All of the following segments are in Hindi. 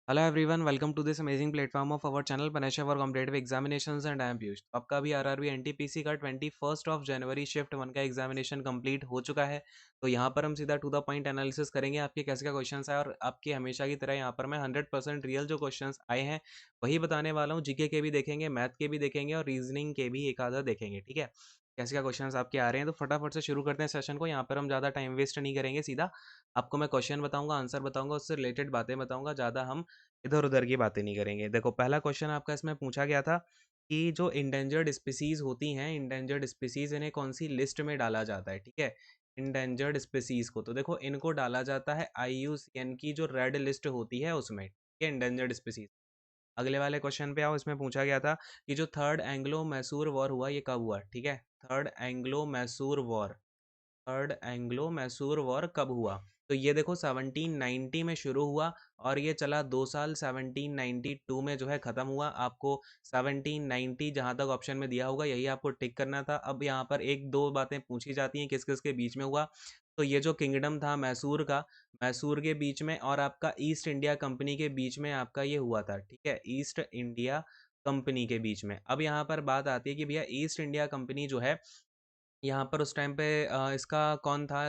Hello everyone, welcome to this amazing platform of our channel Panacea for competitive examinations and I am Piyush. आपका भी आरआरबी एनटीपीसी का 21 शिफ्ट 1 का एग्जामिनेशन कंप्लीट हो चुका है। तो यहाँ पर हम सीधा टू द पॉइंट एनालिसिस करेंगे आपके कैसे क्या क्वेश्चंस आए, और आपके हमेशा की तरह यहाँ पर मैं 100% रियल जो क्वेश्चंस आए हैं वही बताने वाला हूँ। जीके के भी देखेंगे, मैथ के भी देखेंगे और रीजनिंग के भी एक आधा देखेंगे। ठीक है, कैसे क्या क्वेश्चंस आपके आ रहे हैं, तो फटाफट से शुरू करते हैं सेशन को। यहाँ पर हम ज़्यादा टाइम वेस्ट नहीं करेंगे, सीधा आपको मैं क्वेश्चन बताऊंगा, आंसर बताऊंगा, उससे रिलेटेड बातें बताऊंगा। ज़्यादा हम इधर उधर की बातें नहीं करेंगे। देखो, पहला क्वेश्चन आपका इसमें पूछा गया था कि जो इंडेंजर्ड स्पीसीज होती हैं, इंडेंजर्ड स्पीसीज इन्हें कौन सी लिस्ट में डाला जाता है। ठीक है, इंडेंजर्ड स्पीसीज को तो देखो इनको डाला जाता है IUCN की जो रेड लिस्ट होती है उसमें। ठीक है, इंडेंजर्ड स्पीसीज। अगले वाले क्वेश्चन पे आओ। इसमें पूछा गया था कि जो थर्ड एंग्लो मैसूर वॉर हुआ ये कब हुआ। ठीक है, third Anglo Mysore war, third Anglo Mysore war कब हुआ। तो ये देखो 1790 में शुरू हुआ और ये चला 2 साल, 1792 में जो है ख़त्म हुआ। आपको 1790 जहाँ तक ऑप्शन में दिया होगा यही आपको टिक करना था। अब यहाँ पर एक दो बातें पूछी जाती हैं किस किस के बीच में हुआ। तो ये जो किंगडम था मैसूर का, मैसूर के बीच में और आपका ईस्ट इंडिया कंपनी के बीच में आपका ये हुआ था। ठीक है, ईस्ट इंडिया कंपनी के बीच में। अब यहाँ पर बात आती है कि भैया ईस्ट इंडिया कंपनी जो है, यहाँ पर उस टाइम पे इसका कौन था,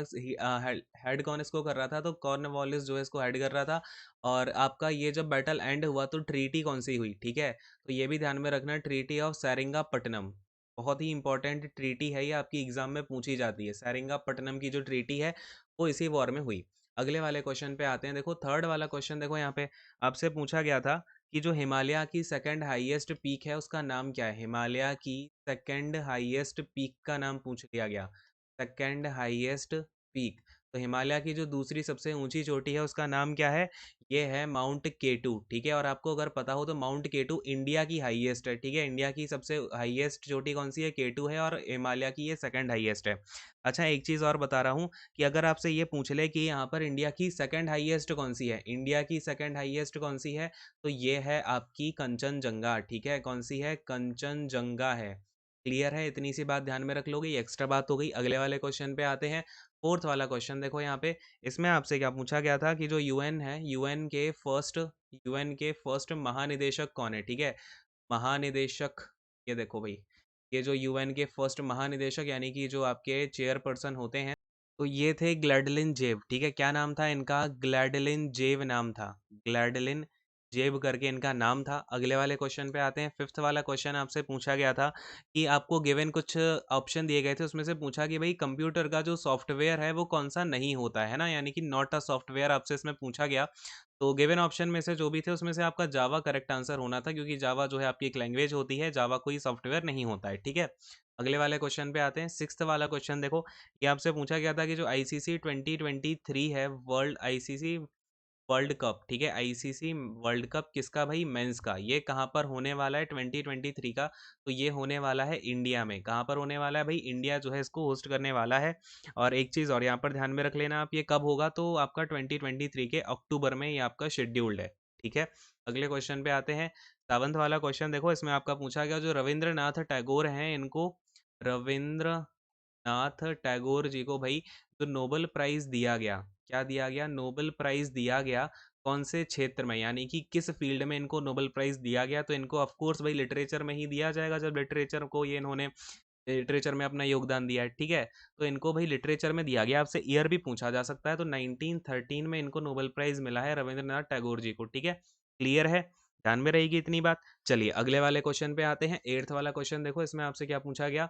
हेड कौन इसको कर रहा था, तो कॉर्नवालिस जो है इसको हेड कर रहा था। और आपका ये जब बैटल एंड हुआ तो ट्रीटी कौन सी हुई। ठीक है, तो ये भी ध्यान में रखना, ट्रीटी ऑफ सेरिंगापट्टनम। बहुत ही इंपॉर्टेंट ट्रीटी है ये, आपकी एग्जाम में पूछी जाती है। सेरिंगापट्टनम की जो ट्रीटी है वो इसी वॉर में हुई। अगले वाले क्वेश्चन पे आते हैं। देखो थर्ड वाला क्वेश्चन, देखो यहाँ पे आपसे पूछा गया था कि जो हिमालय की सेकंड हाईएस्ट पीक है उसका नाम क्या है। हिमालय की सेकंड हाईएस्ट पीक का नाम पूछ लिया गया, सेकंड हाईएस्ट पीक। तो हिमालय की जो दूसरी सबसे ऊंची चोटी है उसका नाम क्या है, ये है माउंट केटू। ठीक है, और आपको अगर पता हो तो माउंट केटू इंडिया की हाईएस्ट है। ठीक है, इंडिया की सबसे हाईएस्ट चोटी कौन सी है, केटू है, और हिमालय की ये सेकंड हाईएस्ट है। अच्छा, एक चीज़ और बता रहा हूँ कि अगर आपसे ये पूछ ले कि यहाँ पर इंडिया की सेकंड हाईएस्ट कौन सी है, इंडिया की सेकंड हाईएस्ट कौन सी है, तो ये है आपकी कंचनजंगा। ठीक है, कौन सी है, कंचनजंगा है। क्लियर है, इतनी सी बात ध्यान में रख लोगे, ये एक्स्ट्रा बात हो गई। अगले वाले क्वेश्चन पे आते हैं। फोर्थ वाला क्वेश्चन देखो यहाँ पे, इसमें आपसे क्या पूछा गया था कि जो यूएन है, यूएन के फर्स्ट महानिदेशक कौन है। ठीक है, महानिदेशक, ये देखो भाई, ये जो यूएन के फर्स्ट महानिदेशक यानी कि जो आपके चेयरपर्सन होते हैं, तो ये थे ग्लैडलिन जेब। ठीक है, क्या नाम था इनका, ग्लैडलिन जेब नाम था, ग्लैडलिन जेब करके इनका नाम था। अगले वाले क्वेश्चन पे आते हैं। फिफ्थ वाला क्वेश्चन आपसे पूछा गया था कि आपको गिवन कुछ ऑप्शन दिए गए थे, उसमें से पूछा कि भाई कंप्यूटर का जो सॉफ्टवेयर है वो कौन सा नहीं होता है ना, यानी कि नॉट अ सॉफ्टवेयर आपसे इसमें पूछा गया। तो गिवन ऑप्शन में से जो भी थे उसमें से आपका जावा करेक्ट आंसर होना था, क्योंकि जावा जो है आपकी एक लैंग्वेज होती है, जावा कोई सॉफ्टवेयर नहीं होता है। ठीक है, अगले वाले क्वेश्चन पे आते हैं। सिक्स्थ वाला क्वेश्चन देखो, ये आपसे पूछा गया था कि जो आईसीसी 2023 है, वर्ल्ड आईसीसी वर्ल्ड कप, ठीक है, आईसीसी वर्ल्ड कप किसका भाई, मेंस का, ये कहाँ पर होने वाला है 2023 का, तो ये होने वाला है इंडिया में। कहाँ पर होने वाला है भाई, इंडिया जो है इसको होस्ट करने वाला है। और एक चीज़ और यहाँ पर ध्यान में रख लेना आप, ये कब होगा, तो आपका 2023 के अक्टूबर में ये आपका शेड्यूल्ड है। ठीक है, अगले क्वेश्चन पे आते हैं। सेवंथ वाला क्वेश्चन देखो, इसमें आपका पूछा गया जो रविंद्रनाथ टैगोर हैं, इनको रविंद्र नाथ टैगोर जी को भाई जो नोबेल प्राइज दिया गया, क्या दिया गया, नोबेल प्राइज दिया गया, कौन से क्षेत्र में, यानी कि किस फील्ड में इनको नोबेल प्राइज दिया गया। तो इनको ऑफ कोर्स भाई लिटरेचर में ही दिया जाएगा, जब लिटरेचर को ये इन्होंने लिटरेचर में अपना योगदान दिया है। ठीक है, तो इनको भाई लिटरेचर में दिया गया। आपसे ईयर भी पूछा जा सकता है, तो 1913 में इनको नोबेल प्राइज मिला है रविंद्रनाथ टैगोर जी को। ठीक है, क्लियर है, ध्यान में रहेगी इतनी बात। चलिए अगले वाले क्वेश्चन पे आते हैं। एट्थ वाला क्वेश्चन देखो, इसमें आपसे क्या पूछा गया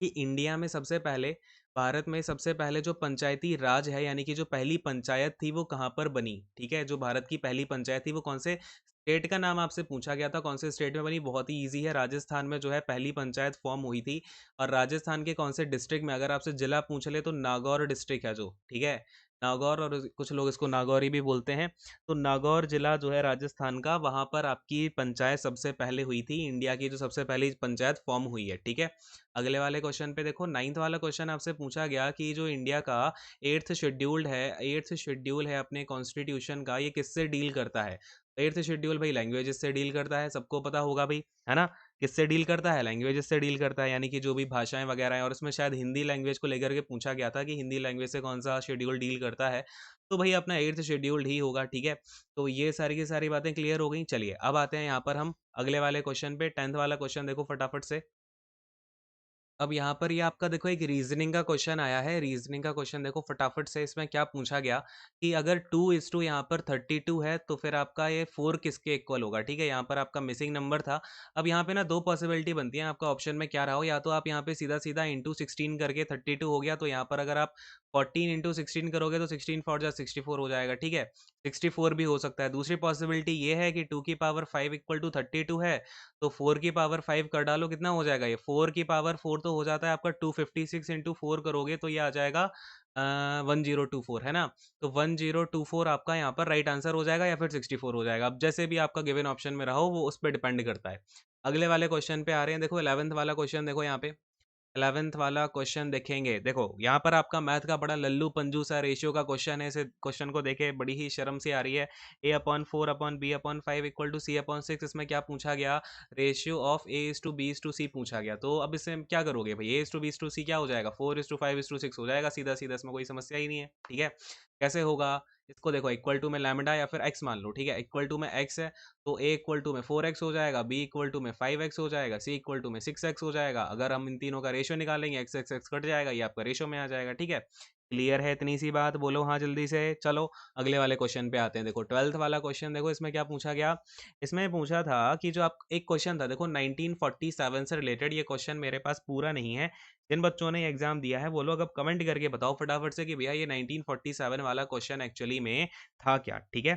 कि इंडिया में सबसे पहले, भारत में सबसे पहले जो पंचायती राज है, यानी कि जो पहली पंचायत थी वो कहाँ पर बनी। ठीक है, जो भारत की पहली पंचायत थी वो कौन से स्टेट का नाम आपसे पूछा गया था, कौन से स्टेट में बनी। बहुत ही इजी है, राजस्थान में जो है पहली पंचायत फॉर्म हुई थी। और राजस्थान के कौन से डिस्ट्रिक्ट में, अगर आपसे जिला पूछ ले तो नागौर डिस्ट्रिक्ट है जो, ठीक है, नागौर, और कुछ लोग इसको नागौरी भी बोलते हैं। तो नागौर जिला जो है राजस्थान का, वहाँ पर आपकी पंचायत सबसे पहले हुई थी, इंडिया की जो सबसे पहली पंचायत फॉर्म हुई है। ठीक है, अगले वाले क्वेश्चन पे देखो, नाइन्थ वाला क्वेश्चन आपसे पूछा गया कि जो इंडिया का एट्थ शेड्यूल है अपने कॉन्स्टिट्यूशन का, ये किससे डील करता है। एट्थ शेड्यूल भाई लैंग्वेजेस से डील करता है, सबको पता होगा भाई, है ना। किससे डील करता है? लैंग्वेजेस से डील करता है, यानी कि जो भी भाषाएँ वगैरह हैं, और इसमें शायद हिंदी लैंग्वेज को लेकर के पूछा गया था कि हिंदी लैंग्वेज से कौन-सा शेड्यूल डील करता है। तो भई अपना 8th शेड्यूल ही होगा, ठीक है? तो ये सारी की सारी बातें क्लियर हो गई। चलिए, अब आते हैं यहाँ पर हम अगले वाले क्वेश्चन पे। 10th वाला क्वेश्चन देखो फटाफट से। अब यहाँ पर ये आपका देखो एक रीज़निंग का क्वेश्चन आया है। रीज़निंग का क्वेश्चन देखो फटाफट से, इसमें क्या पूछा गया कि अगर 2:2 यहाँ पर 32 है, तो फिर आपका ये 4 किसके इक्वल होगा, ठीक है? यहाँ पर आपका मिसिंग नंबर था। अब यहाँ पे ना 2 पॉसिबिलिटी बनती हैं, आपका ऑप्शन में क्या रहा हो, या तो आप यहाँ पे सीधा-सीधा इंटू 16 करके 32 हो गया, तो यहाँ पर अगर आप 14 इंटू 16 करोगे तो 16 4 जा 64 हो जाएगा, ठीक है? 64 भी हो सकता है। दूसरी पॉसिबिलिटी ये है कि 2 की पावर 5 इक्वल टू 32 है, तो 4 की पावर 5 कर डालो, कितना हो जाएगा ये? 4 की पावर 4 तो हो जाता है आपका 256 इंटू 4 करोगे तो ये आ जाएगा 1024, है ना? तो 1024 आपका यहाँ पर राइट आंसर हो जाएगा या फिर 64 हो जाएगा। अब जैसे भी आपका गिवन ऑप्शन में रहा हो वो उस पे डिपेंड करता है। अगले वाले क्वेश्चन पे आ रहे हैं, देखो 11th वाला क्वेश्चन देखो यहाँ पे। 11th वाला क्वेश्चन देखेंगे, देखो यहाँ पर आपका मैथ का बड़ा लल्लू पंजू सा रेशियो का क्वेश्चन है। इसे क्वेश्चन को देखे बड़ी ही शर्म सी आ रही है। a/4/b/5 = c/6, इसमें क्या पूछा गया? रेशियो ऑफ a:b:c पूछा गया। तो अब इसे क्या करोगे भाई? a:b:c क्या हो जाएगा? 4:5:6 हो जाएगा सीधा सीधा, इसमें कोई समस्या ही नहीं है, ठीक है? कैसे होगा? इसको देखो, इक्वल टू में लैम्डा या फिर एक्स मान लो, ठीक है? इक्वल टू में एक्स है, तो a इक्वल टू में 4x हो जाएगा, b इक्वल टू में 5x हो जाएगा, c इक्वल टू में 6x हो जाएगा। अगर हम इन तीनों का रेशियो निकालेंगे, x कट जाएगा, ये आपका रेशियो में आ जाएगा, ठीक है? क्लियर है इतनी सी बात? बोलो हाँ जल्दी से। चलो अगले वाले क्वेश्चन पे आते हैं। देखो 12th वाला क्वेश्चन देखो, इसमें क्या पूछा गया? इसमें पूछा था कि जो आप एक क्वेश्चन था देखो 1947 से रिलेटेड, ये क्वेश्चन मेरे पास पूरा नहीं है। जिन बच्चों ने एग्जाम दिया है वो लोग अब कमेंट करके बताओ फटाफट से कि भैया ये 1947 वाला क्वेश्चन एक्चुअली में था क्या, ठीक है?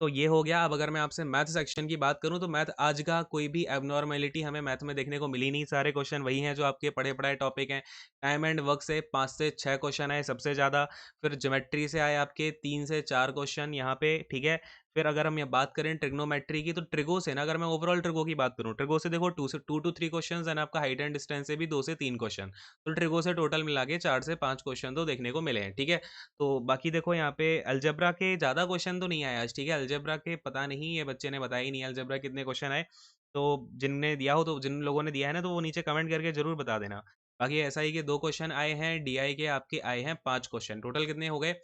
तो ये हो गया। अब अगर मैं आपसे मैथ सेक्शन की बात करूँ तो मैथ आज का कोई भी एबनॉर्मेलिटी हमें मैथ में देखने को मिली नहीं। सारे क्वेश्चन वही हैं जो आपके पढ़े-पढ़ाए टॉपिक हैं। टाइम एंड वर्क से 5 से 6 क्वेश्चन आए सबसे ज़्यादा। फिर ज्योमेट्री से आए आपके 3 से 4 क्वेश्चन यहाँ पे, ठीक है। फिर अगर हम ये बात करें ट्रिग्नोमेट्री की, तो ट्रिगो से ना, अगर मैं ओवरऑल ट्रिगो की बात करूँ, ट्रिगो से देखो 2 टू 3 क्वेश्चन एंड आपका हाइट एंड डिस्टेंस से भी 2 से 3 क्वेश्चन। तो ट्रिगो से टोटल मिला के 4 से 5 क्वेश्चन तो देखने को मिले हैं, ठीक है। तो बाकी देखो यहाँ पे अलजेब्रा के ज़्यादा क्वेश्चन तो नहीं आए आज, ठीक है। अलजेब्रा के पता नहीं, ये बच्चे ने बताया ही नहीं अलजेब्रा कितने क्वेश्चन आए। तो जिनने दिया हो, तो जिन लोगों ने दिया है ना, तो वो नीचे कमेंट करके ज़रूर बता देना। बाकी ऐसा ही कि 2 क्वेश्चन आए हैं, डीआई के आपके आए हैं 5 क्वेश्चन। टोटल कितने हो गए?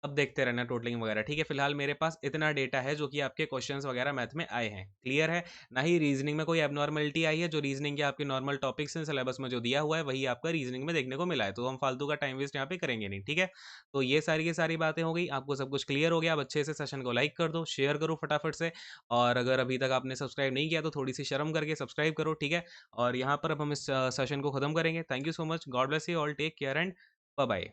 अब देखते रहना टोटलिंग वगैरह, ठीक है। फिलहाल मेरे पास इतना डेटा है जो कि आपके क्वेश्चंस वगैरह मैथ में आए हैं। क्लियर है? ना ही रीजनिंग में कोई एबनॉर्मलिटी आई है। जो रीजनिंग के आपके नॉर्मल टॉपिक्स हैं सिलेबस में जो दिया हुआ है, वही आपका रीजनिंग में देखने को मिला है। तो हम फालतू का टाइम वेस्ट यहाँ पे करेंगे नहीं, ठीक है। तो ये सारी की सारी बातें हो गई, आपको सब कुछ क्लियर हो गया। अब अच्छे से सेशन को लाइक कर दो, शेयर करो फटाफट से, और अगर अभी तक आपने सब्सक्राइब नहीं किया तो थोड़ी सी शर्म करके सब्सक्राइब करो, ठीक है। और यहाँ पर अब हम इस सेशन को खत्म करेंगे। Thank you so much, God bless you all, take care and bye bye.